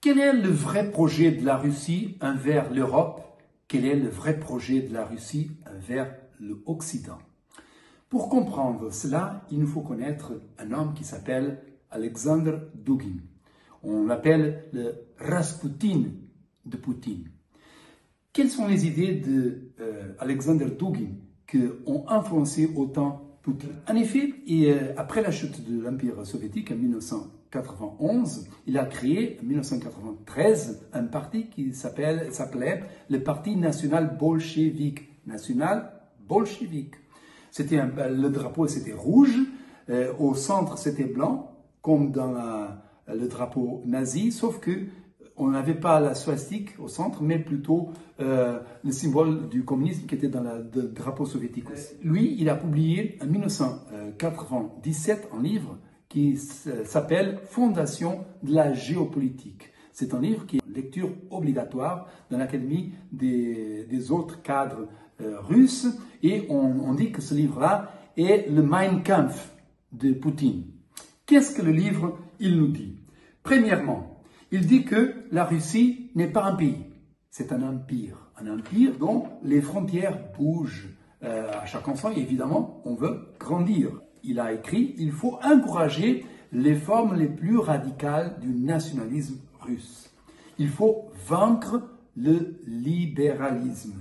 Quel est le vrai projet de la Russie envers l'Europe? Quel est le vrai projet de la Russie envers l'Occident? Pour comprendre cela, il nous faut connaître un homme qui s'appelle Alexander Dugin. On l'appelle le Rasputin de Poutine. Quelles sont les idées d'Alexander Dugin qui ont influencé autant Poutine? En effet, après la chute de l'Empire soviétique en 1991, il a créé en 1993 un parti qui s'appelait le Parti national bolchevique. Le drapeau c'était rouge, au centre c'était blanc, comme dans le drapeau nazi, sauf que on n'avait pas la swastique au centre, mais plutôt le symbole du communisme qui était dans le drapeau soviétique aussi. Lui, il a publié en 1997 un livre qui s'appelle « Fondation de la géopolitique ». C'est un livre qui est une lecture obligatoire dans l'académie des autres cadres russes, et on dit que ce livre-là est le Mein Kampf de Poutine. Qu'est-ce que le livre il nous dit? Premièrement, il dit que la Russie n'est pas un pays, c'est un empire dont les frontières bougent à chaque instant et évidemment on veut grandir. Il a écrit « Il faut encourager les formes les plus radicales du nationalisme russe. Il faut vaincre le libéralisme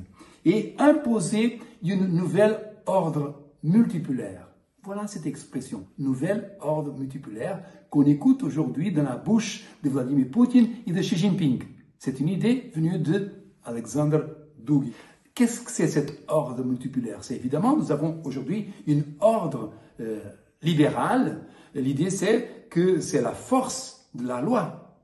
et imposer une nouvelle ordre multipolaire. » Voilà cette expression, nouvel ordre multipolaire, qu'on écoute aujourd'hui dans la bouche de Vladimir Poutine et de Xi Jinping. C'est une idée venue de Alexander Dugin. Qu'est-ce que c'est cet ordre multipolaire? C'est évidemment, nous avons aujourd'hui une ordre libérale. L'idée c'est que c'est la force de la loi.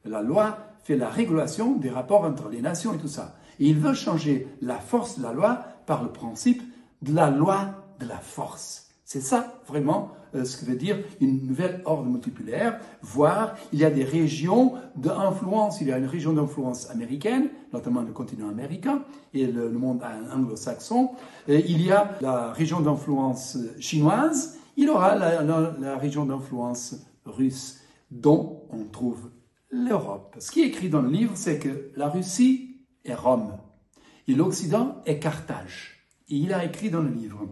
La loi fait la régulation des rapports entre les nations et tout ça. Et il veut changer la force de la loi par le principe de la loi de la force. C'est ça vraiment ce que veut dire une nouvelle ordre multipolaire, voire il y a des régions d'influence, il y a une région d'influence américaine, notamment le continent américain et le monde anglo-saxon, il y a la région d'influence chinoise, il y aura la région d'influence russe, dont on trouve l'Europe. Ce qui est écrit dans le livre, c'est que la Russie est Rome et l'Occident est Carthage. Et il a écrit dans le livre,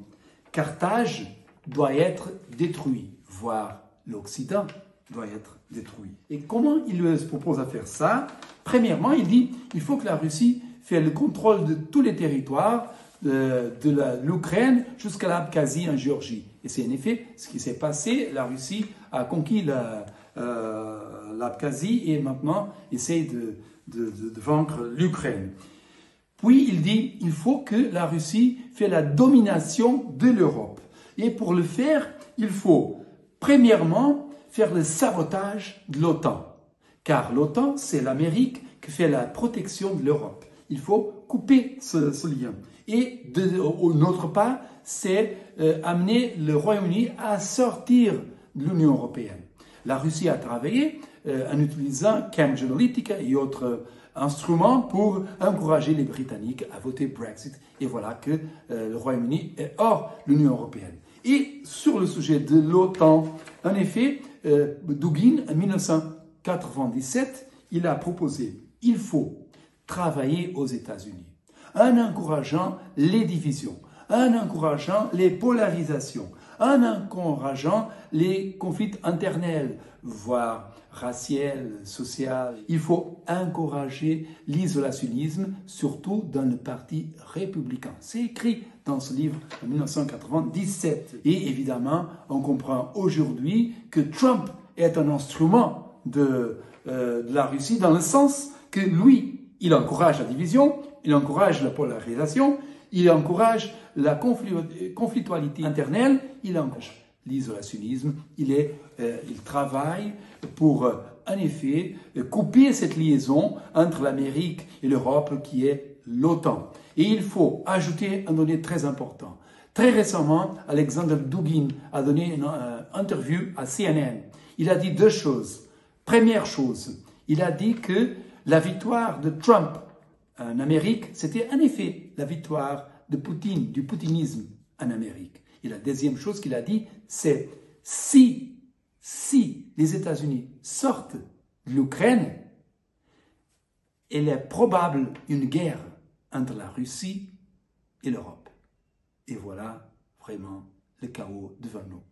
Carthage doit être détruit, voire l'Occident doit être détruit. Et comment il se propose à faire ça? Premièrement, il dit il faut que la Russie fasse le contrôle de tous les territoires de l'Ukraine jusqu'à l'Abkhazie en Géorgie. Et c'est en effet ce qui s'est passé. La Russie a conquis l'Abkhazie et maintenant essaie de vaincre l'Ukraine. Puis il dit il faut que la Russie fasse la domination de l'Europe. Et pour le faire, il faut, premièrement, faire le sabotage de l'OTAN. Car l'OTAN, c'est l'Amérique qui fait la protection de l'Europe. Il faut couper ce lien. Et d'autre part, c'est amener le Royaume-Uni à sortir de l'Union européenne. La Russie a travaillé en utilisant Cambridge Analytica et autres instruments pour encourager les Britanniques à voter Brexit. Et voilà que le Royaume-Uni est hors l'Union européenne. Et sur le sujet de l'OTAN, en effet, Dugin, en 1997, il a proposé il faut travailler aux États-Unis en encourageant les divisions, en encourageant les polarisations, en encourageant les conflits internels, voire racial, social. Il faut encourager l'isolationnisme, surtout dans le parti républicain. C'est écrit dans ce livre en 1997. Et évidemment, on comprend aujourd'hui que Trump est un instrument de la Russie dans le sens que lui, il encourage la division, il encourage la polarisation, il encourage la conflictualité interne, il encourage l'isolationnisme, il travaille pour, en effet, couper cette liaison entre l'Amérique et l'Europe qui est l'OTAN. Et il faut ajouter un donné très important. Très récemment, Alexander Dugin a donné une interview à CNN. Il a dit deux choses. Première chose, il a dit que la victoire de Trump en Amérique, c'était en effet la victoire de Poutine, du poutinisme en Amérique. Et la deuxième chose qu'il a dit, c'est si les États-Unis sortent de l'Ukraine, il est probable une guerre entre la Russie et l'Europe. Et voilà vraiment le chaos devant nous.